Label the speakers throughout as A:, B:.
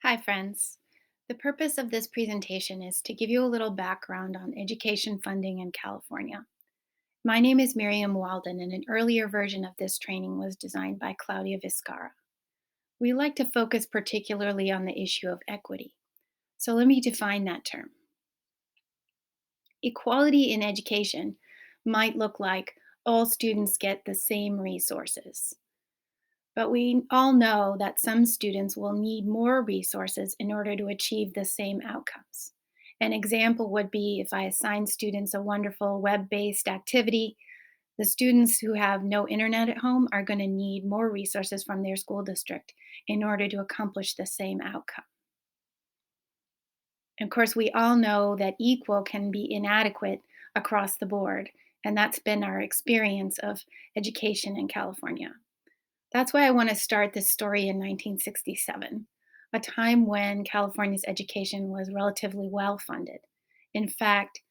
A: Hi, friends. The purpose of this presentation is to give you a little background on education funding in California. My name is Miriam Walden, and an earlier version of this training was designed by Claudia Vizcarra. We like to focus particularly on the issue of equity. So let me define that term. Equality in education might look like all students get the same resources. But we all know that some students will need more resources in order to achieve the same outcomes. An example would be if I assign students a wonderful web based activity, the students who have no internet at home are going to need more resources from their school district in order to accomplish the same outcome. Of course, we all know that equal can be inadequate across the board, and that's been our experience of education in California. That's why I want to start this story in 1967, a time when California's education was relatively well funded. In fact,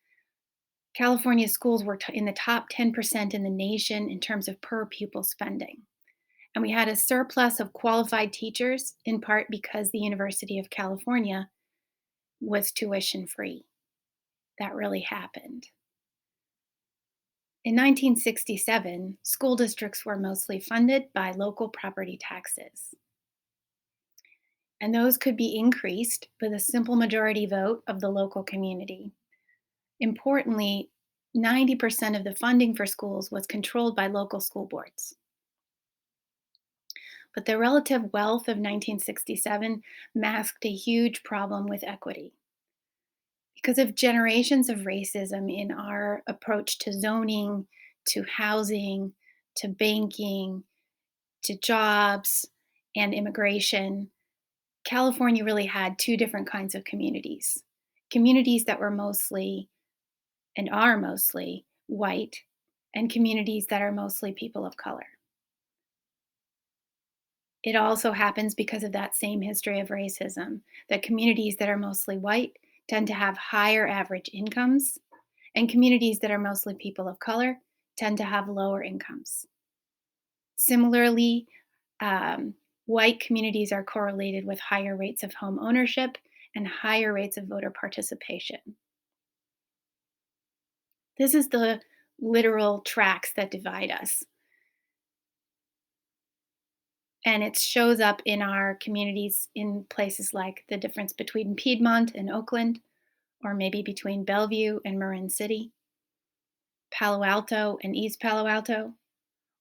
A: California schools were in the top 10% in the nation in terms of per pupil spending. And we had a surplus of qualified teachers, in part because the University of California was tuition free. That really happened. In 1967, school districts were mostly funded by local property taxes, and those could be increased with a simple majority vote of the local community. Importantly, 90% of the funding for schools was controlled by local school boards. But the relative wealth of 1967 masked a huge problem with equity. Because of generations of racism in our approach to zoning, to housing, to banking, to jobs, and immigration, California really had two different kinds of communities. Communities that were mostly and are mostly white, and communities that are mostly people of color. It also happens because of that same history of racism that communities that are mostly white tend to have higher average incomes, and communities that are mostly people of color tend to have lower incomes. Similarly, white communities are correlated with higher rates of home ownership and higher rates of voter participation. This is the literal tracks that divide us. And it shows up in our communities in places like the difference between Piedmont and Oakland, or maybe between Bellevue and Marin City, Palo Alto and East Palo Alto,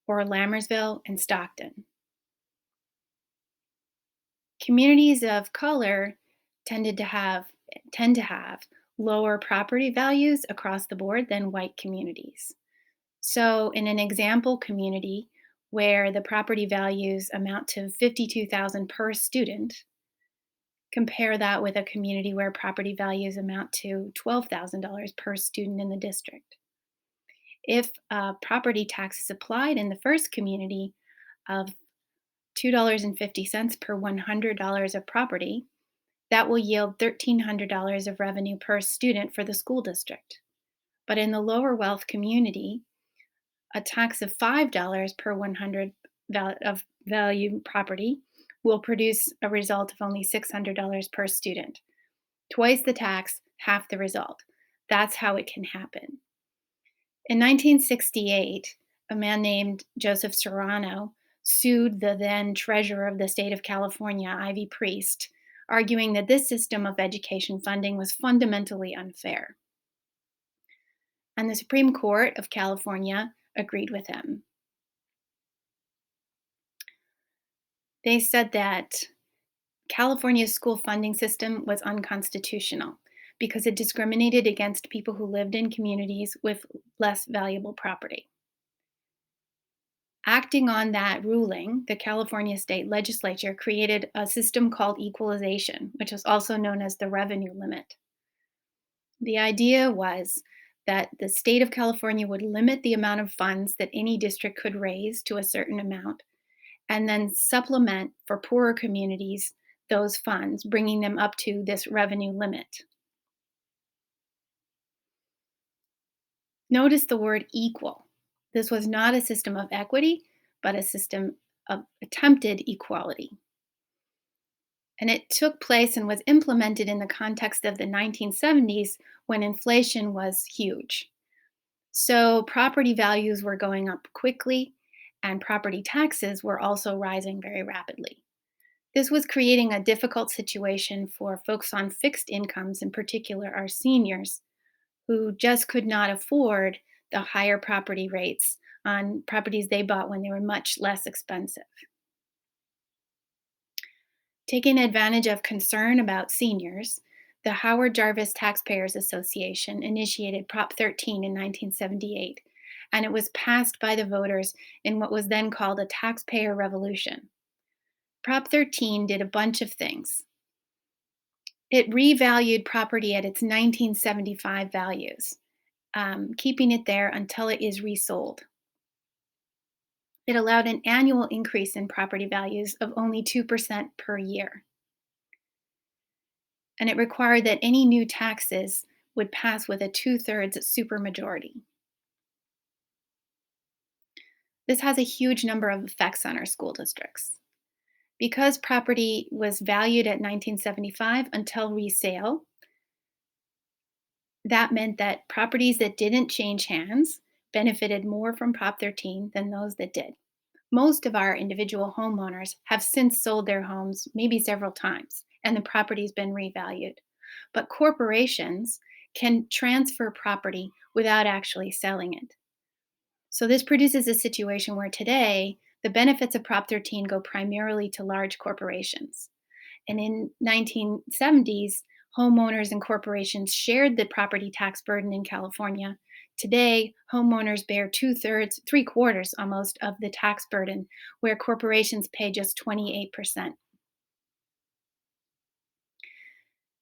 A: or Lammersville and Stockton. Communities of color tended to have tend to have lower property values across the board than white communities. So, in an example community where the property values amount to 52,000 per student, compare that with a community where property values amount to $12,000 per student in the district. If property tax is applied in the first community of $2.50 per $100 of property, that will yield $1,300 of revenue per student for the school district. But in the lower wealth community, a tax of $5 per 100 of value property will produce a result of only $600 per student. Twice the tax, half the result. That's how it can happen. In 1968, a man named Joseph Serrano sued the then treasurer of the state of California, Ivy Priest, arguing that this system of education funding was fundamentally unfair. And the Supreme Court of California agreed with him. They said that California's school funding system was unconstitutional because it discriminated against people who lived in communities with less valuable property. Acting on that ruling, the California state legislature created a system called equalization, which is also known as the revenue limit. The idea was that the state of California would limit the amount of funds that any district could raise to a certain amount and then supplement for poorer communities those funds, bringing them up to this revenue limit. Notice the word equal. This was not a system of equity, but a system of attempted equality. And it took place and was implemented in the context of the 1970s when inflation was huge. So property values were going up quickly, and property taxes were also rising very rapidly. This was creating a difficult situation for folks on fixed incomes, in particular our seniors, who just could not afford the higher property rates on properties they bought when they were much less expensive. Taking advantage of concern about seniors, the Howard Jarvis Taxpayers Association initiated Prop 13 in 1978, and it was passed by the voters in what was then called a taxpayer revolution. Prop 13 did a bunch of things. It revalued property at its 1975 values, keeping it there until it is resold. It allowed an annual increase in property values of only 2% per year. And it required that any new taxes would pass with a two-thirds supermajority. This has a huge number of effects on our school districts. Because property was valued at 1975 until resale, that meant that properties that didn't change hands benefited more from Prop 13 than those that did. Most of our individual homeowners have since sold their homes maybe several times, and the property's been revalued. But corporations can transfer property without actually selling it. So this produces a situation where today the benefits of Prop 13 go primarily to large corporations. And in 1970s, homeowners and corporations shared the property tax burden in California. Today, homeowners bear two-thirds, three-quarters almost of the tax burden, where corporations pay just 28%.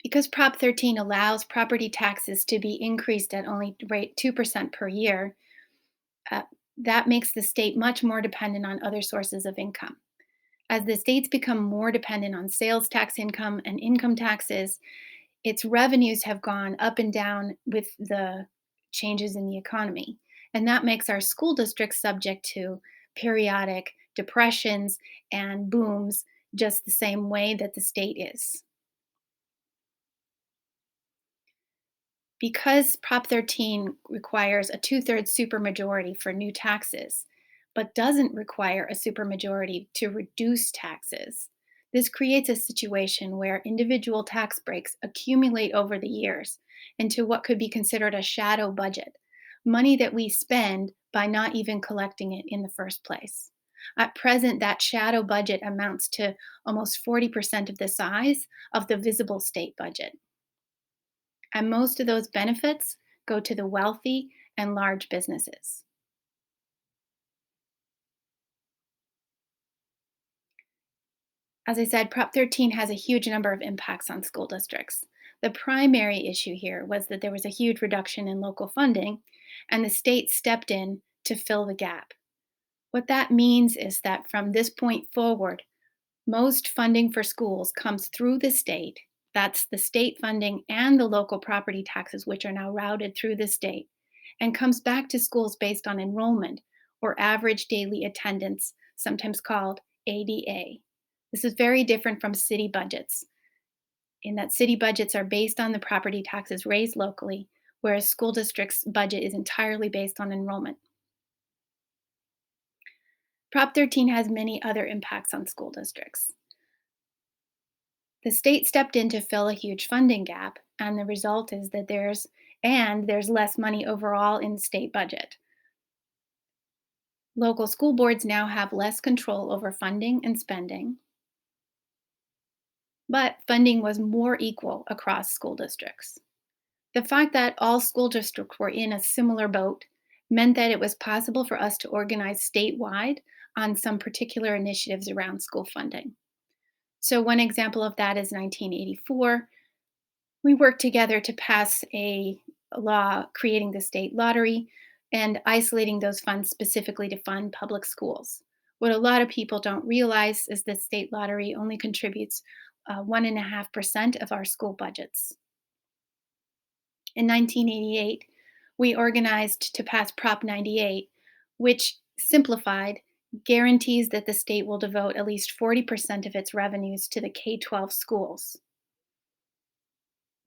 A: Because Prop 13 allows property taxes to be increased at only rate 2% per year, uh, that makes the state much more dependent on other sources of income. As the states become more dependent on sales tax income and income taxes, its revenues have gone up and down with the changes in the economy. And that makes our school districts subject to periodic depressions and booms just the same way that the state is. Because Prop 13 requires a two-thirds supermajority for new taxes, but doesn't require a supermajority to reduce taxes, this creates a situation where individual tax breaks accumulate over the years into what could be considered a shadow budget, money that we spend by not even collecting it in the first place. At present, that shadow budget amounts to almost 40% of the size of the visible state budget. And most of those benefits go to the wealthy and large businesses. As I said, Prop 13 has a huge number of impacts on school districts. The primary issue here was that there was a huge reduction in local funding, and the state stepped in to fill the gap. What that means is that from this point forward, most funding for schools comes through the state. That's the state funding and the local property taxes, which are now routed through the state, and comes back to schools based on enrollment or average daily attendance, sometimes called ADA. This is very different from city budgets, in that city budgets are based on the property taxes raised locally, whereas school districts' budget is entirely based on enrollment. Prop 13 has many other impacts on school districts. The state stepped in to fill a huge funding gap, and the result is that there's less money overall in the state budget. Local school boards now have less control over funding and spending, but funding was more equal across school districts. The fact that all school districts were in a similar boat meant that it was possible for us to organize statewide on some particular initiatives around school funding. So, one example of that is 1984. We worked together to pass a law creating the state lottery and isolating those funds specifically to fund public schools. What a lot of people don't realize is that state lottery only contributes 1.5% of our school budgets. In 1988, we organized to pass Prop 98, which simplified guarantees that the state will devote at least 40% of its revenues to the K 12 schools.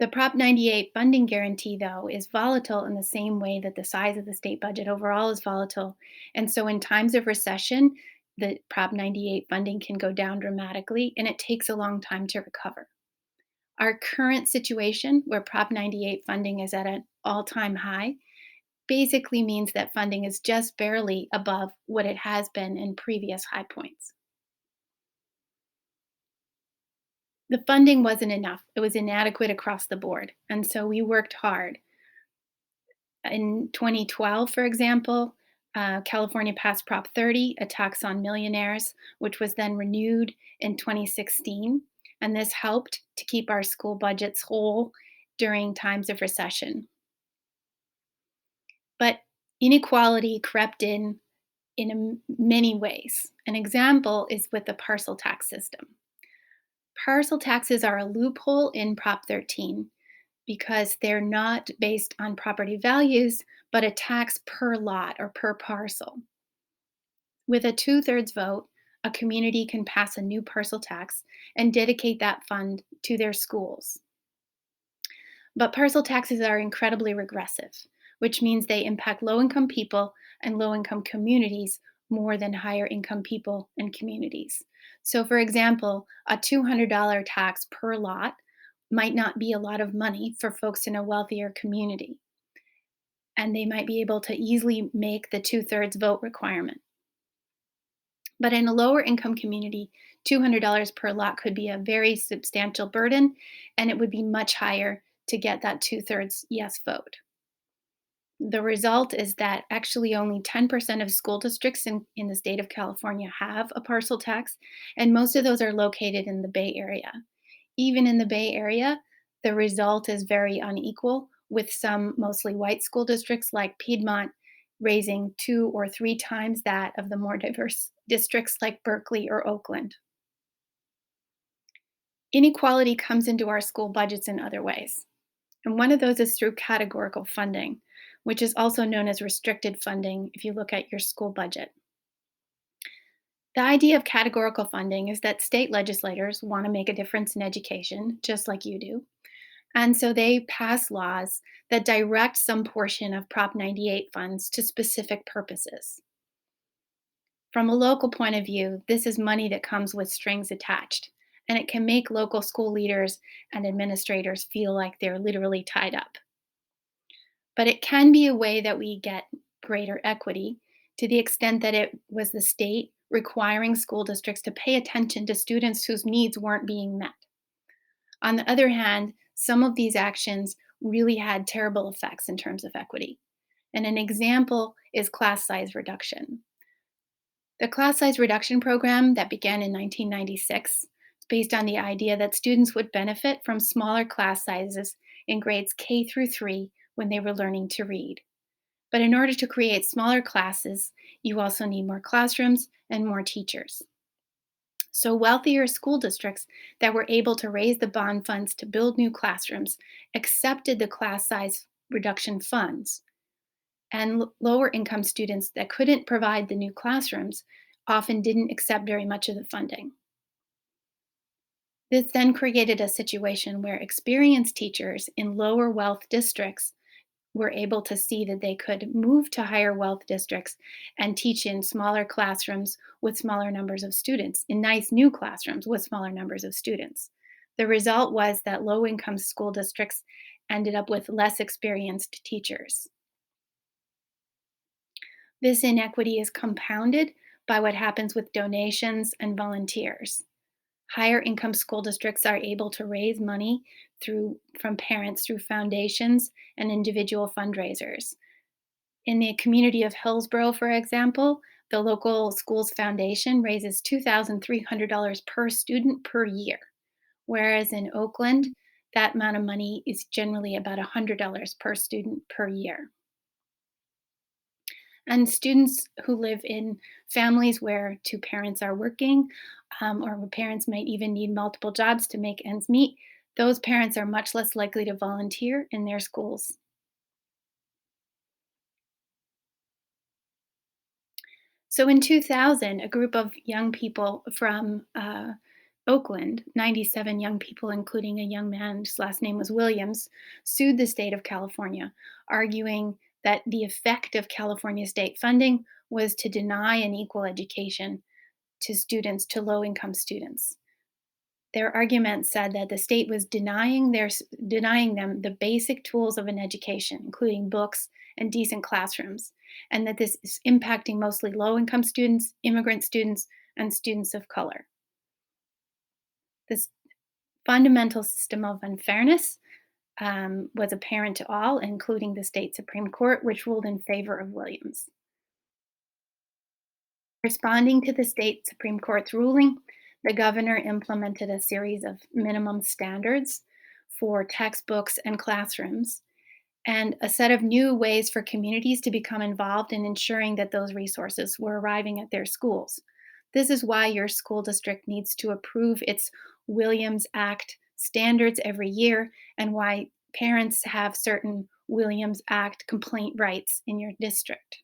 A: The Prop 98 funding guarantee, though, is volatile in the same way that the size of the state budget overall is volatile. And so, in times of recession, the Prop 98 funding can go down dramatically, and it takes a long time to recover. Our current situation, where Prop 98 funding is at an all time high, basically means that funding is just barely above what it has been in previous high points. The funding wasn't enough, it was inadequate across the board. And so we worked hard. In 2012, for example, California passed Prop 30, a tax on millionaires, which was then renewed in 2016. And this helped to keep our school budgets whole during times of recession. But inequality crept in many ways. An example is with the parcel tax system. Parcel taxes are a loophole in Prop 13 because they're not based on property values, but a tax per lot or per parcel. With a two-thirds vote, a community can pass a new parcel tax and dedicate that fund to their schools. But parcel taxes are incredibly regressive, which means they impact low income people and low income communities more than higher income people and communities. So, for example, a $200 tax per lot might not be a lot of money for folks in a wealthier community, and they might be able to easily make the two-thirds vote requirement. But in a lower income community, $200 per lot could be a very substantial burden, and it would be much higher to get that two-thirds yes vote. The result is that actually only 10% of school districts in the state of California have a parcel tax, and most of those are located in the Bay Area. Even in the Bay Area, the result is very unequal, with some mostly white school districts like Piedmont raising 2 or 3 times that of the more diverse districts like Berkeley or Oakland. Inequality comes into our school budgets in other ways. And one of those is through categorical funding, which is also known as restricted funding if you look at your school budget. The idea of categorical funding is that state legislators want to make a difference in education, just like you do. And so they pass laws that direct some portion of Prop 98 funds to specific purposes. From a local point of view, this is money that comes with strings attached, and it can make local school leaders and administrators feel like they're literally tied up. But it can be a way that we get greater equity to the extent that it was the state requiring school districts to pay attention to students whose needs weren't being met. On the other hand, some of these actions really had terrible effects in terms of equity. And an example is class size reduction. The class size reduction program that began in 1996 is based on the idea that students would benefit from smaller class sizes in grades K through 3 when they were learning to read. But in order to create smaller classes, you also need more classrooms and more teachers. So, wealthier school districts that were able to raise the bond funds to build new classrooms accepted the class size reduction funds. And lower income students that couldn't provide the new classrooms often didn't accept very much of the funding. This then created a situation where experienced teachers in lower wealth districts were able to see that they could move to higher wealth districts and teach in smaller classrooms with smaller numbers of students, in nice new classrooms with smaller numbers of students. The result was that low income school districts ended up with less experienced teachers. This inequity is compounded by what happens with donations and volunteers. Higher income school districts are able to raise money from parents through foundations and individual fundraisers. In the community of Hillsborough, for example, the local schools foundation raises $2,300 per student per year, whereas in Oakland, that amount of money is generally about $100 per student per year. And students who live in families where two parents are working, or where parents might even need multiple jobs to make ends meet, those parents are much less likely to volunteer in their schools. So in 2000, a group of young people from Oakland, 97 young people, including a young man whose last name was Williams, sued the state of California, arguing that the effect of California state funding was to deny an equal education to students, to low income students. Their argument said that the state was denying them the basic tools of an education, including books and decent classrooms, and that this is impacting mostly low-income students, immigrant students, and students of color. This fundamental system of unfairness was apparent to all, including the state Supreme Court, which ruled in favor of Williams. Responding to the state Supreme Court's ruling, the governor implemented a series of minimum standards for textbooks and classrooms, and a set of new ways for communities to become involved in ensuring that those resources were arriving at their schools. This is why your school district needs to approve its Williams Act standards every year, and why parents have certain Williams Act complaint rights in your district.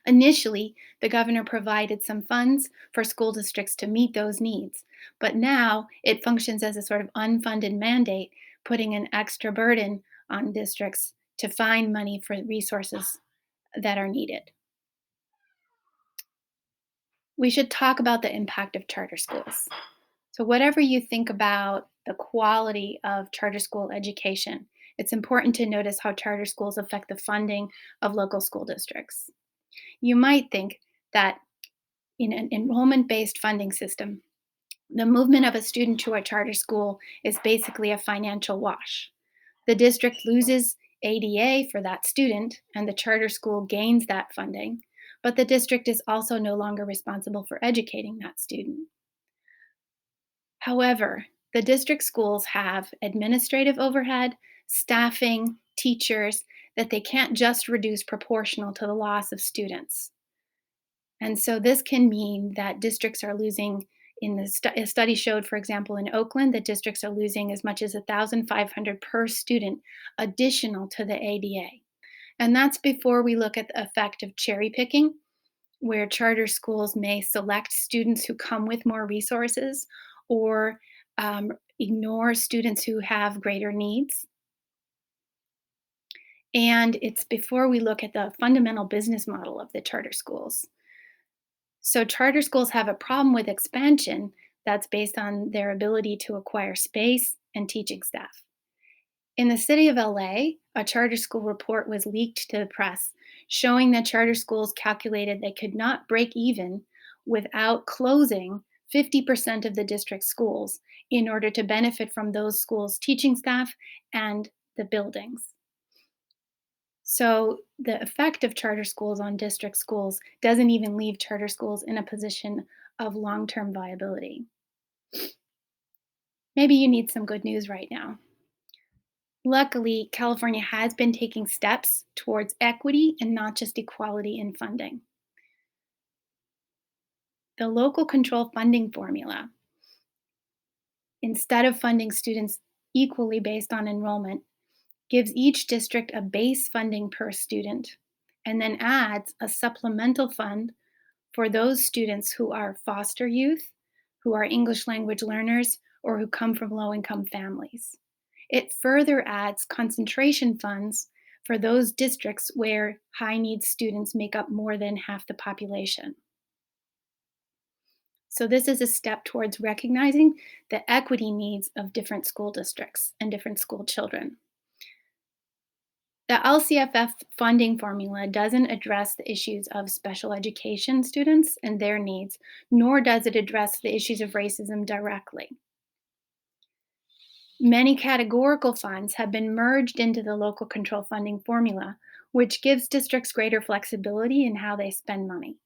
A: Initially, the governor provided some funds for school districts to meet those needs, but now it functions as a sort of unfunded mandate, putting an extra burden on districts to find money for resources that are needed. We should talk about the impact of charter schools. So, whatever you think about the quality of charter school education, it's important to notice how charter schools affect the funding of local school districts. You might think that in an enrollment based funding system, the movement of a student to a charter school is basically a financial wash. The district loses ADA for that student, and the charter school gains that funding, but the district is also no longer responsible for educating that student. However, the district schools have administrative overhead, staffing, teachers that they can't just reduce proportional to the loss of students. And so this can mean that districts are losing a study showed, for example, in Oakland, that districts are losing as much as 1,500 per student additional to the ADA. And that's before we look at the effect of cherry picking, where charter schools may select students who come with more resources or ignore students who have greater needs. And it's before we look at the fundamental business model of the charter schools. So charter schools have a problem with expansion that's based on their ability to acquire space and teaching staff. In the city of LA, a charter school report was leaked to the press showing that charter schools calculated they could not break even without closing 50% of the district schools in order to benefit from those schools' teaching staff and the buildings. So the effect of charter schools on district schools doesn't even leave charter schools in a position of long-term viability. Maybe you need some good news right now. Luckily, California has been taking steps towards equity and not just equality in funding. The local control funding formula, instead of funding students equally based on enrollment, gives each district a base funding per student and then adds a supplemental fund for those students who are foster youth, who are English language learners, or who come from low income families. It further adds concentration funds for those districts where high needs students make up more than half the population. So, this is a step towards recognizing the equity needs of different school districts and different school children. The LCFF funding formula doesn't address the issues of special education students and their needs, nor does it address the issues of racism directly. Many categorical funds have been merged into the local control funding formula, which gives districts greater flexibility in how they spend money.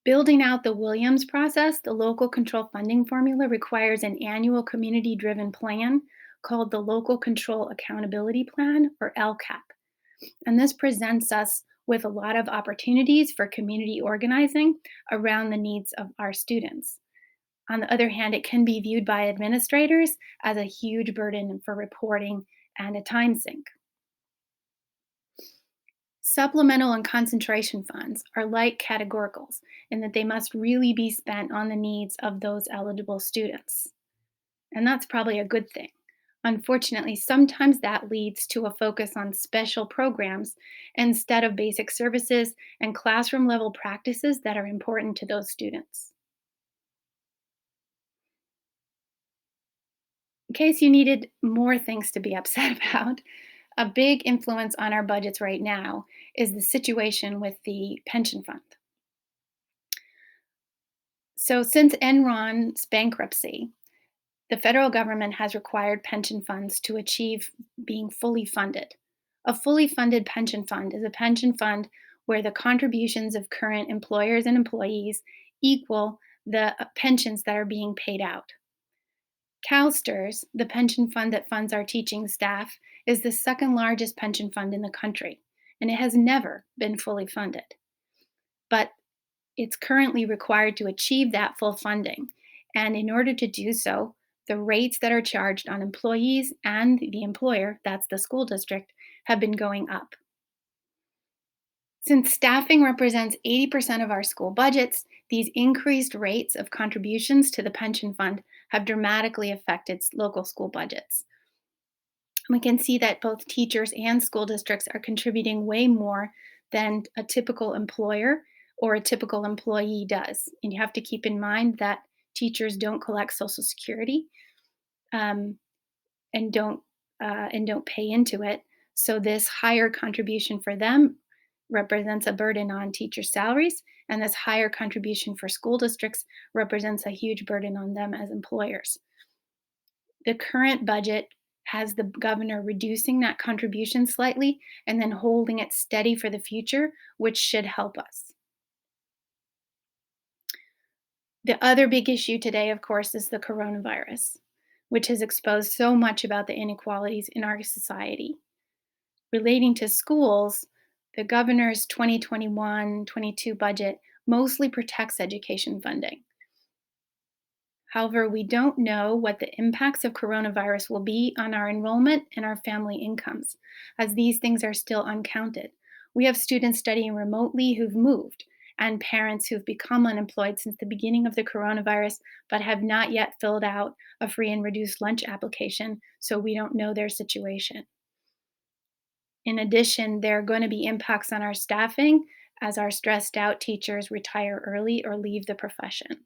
A: Building out the Williams process, the local control funding formula requires an annual community driven plan called the Local Control Accountability Plan, or LCAP. And this presents us with a lot of opportunities for community organizing around the needs of our students. On the other hand, it can be viewed by administrators as a huge burden for reporting and a time sink. Supplemental and concentration funds are like categoricals in that they must really be spent on the needs of those eligible students. And that's probably a good thing. Unfortunately, sometimes that leads to a focus on special programs instead of basic services and classroom level practices that are important to those students. In case you needed more things to be upset about, a big influence on our budgets right now is the situation with the pension fund. So, since Enron's bankruptcy, the federal government has required pension funds to achieve being fully funded. A fully funded pension fund is a pension fund where the contributions of current employers and employees equal the pensions that are being paid out. CalSTRS, the pension fund that funds our teaching staff, is the second largest pension fund in the country, and it has never been fully funded. But it's currently required to achieve that full funding. And in order to do so, the rates that are charged on employees and the employer, that's the school district, have been going up. Since staffing represents 80% of our school budgets, these increased rates of contributions to the pension fund have dramatically affected local school budgets. We can see that both teachers and school districts are contributing way more than a typical employer or a typical employee does. And you have to keep in mind that teachers don't collect Social Security, um, and don't pay into it. So this higher contribution for them represents a burden on teacher salaries, and this higher contribution for school districts represents a huge burden on them as employers. The current budget has the governor reducing that contribution slightly and then holding it steady for the future, which should help us. The other big issue today, of course, is the coronavirus, which has exposed so much about the inequalities in our society. Relating to schools, the governor's 2021-22 budget mostly protects education funding. However, we don't know what the impacts of coronavirus will be on our enrollment and our family incomes, as these things are still uncounted. We have students studying remotely who've moved, and parents who've become unemployed since the beginning of the coronavirus, but have not yet filled out a free and reduced lunch application, so we don't know their situation. In addition, there are going to be impacts on our staffing as our stressed out teachers retire early or leave the profession.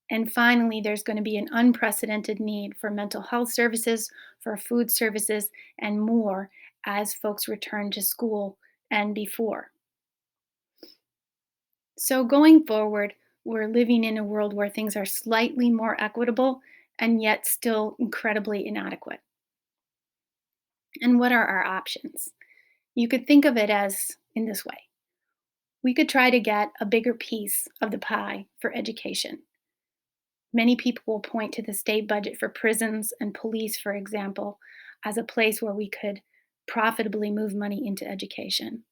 A: And finally, there's going to be an unprecedented need for mental health services, for food services, and more as folks return to school and before. So, going forward, we're living in a world where things are slightly more equitable and yet still incredibly inadequate. And what are our options? You could think of it as in this way: we could try to get a bigger piece of the pie for education. Many people will point to the state budget for prisons and police, for example, as a place where we could profitably move money into education.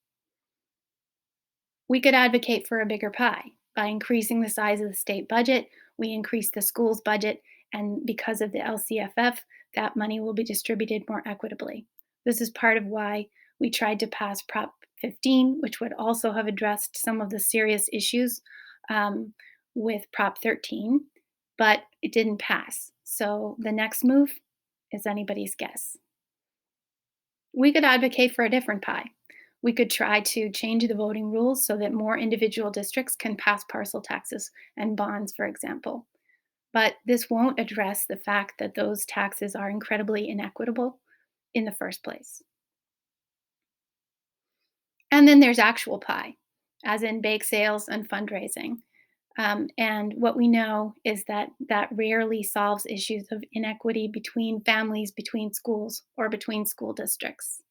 A: We could advocate for a bigger pie. By increasing the size of the state budget, we increase the school's budget, and because of the LCFF, that money will be distributed more equitably. This is part of why we tried to pass Prop 15, which would also have addressed some of the serious issues um, with Prop 13, but it didn't pass. So the next move is anybody's guess. We could advocate for a different pie. We could try to change the voting rules so that more individual districts can pass parcel taxes and bonds, for example. But this won't address the fact that those taxes are incredibly inequitable in the first place. And then there's actual pie, as in bake sales and fundraising. And what we know is that that rarely solves issues of inequity between families, between schools, or between school districts.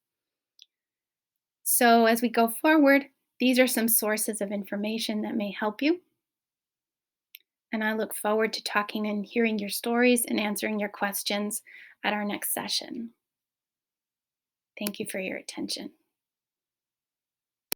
A: So, as we go forward, these are some sources of information that may help you. And I look forward to talking and hearing your stories and answering your questions at our next session. Thank you for your attention.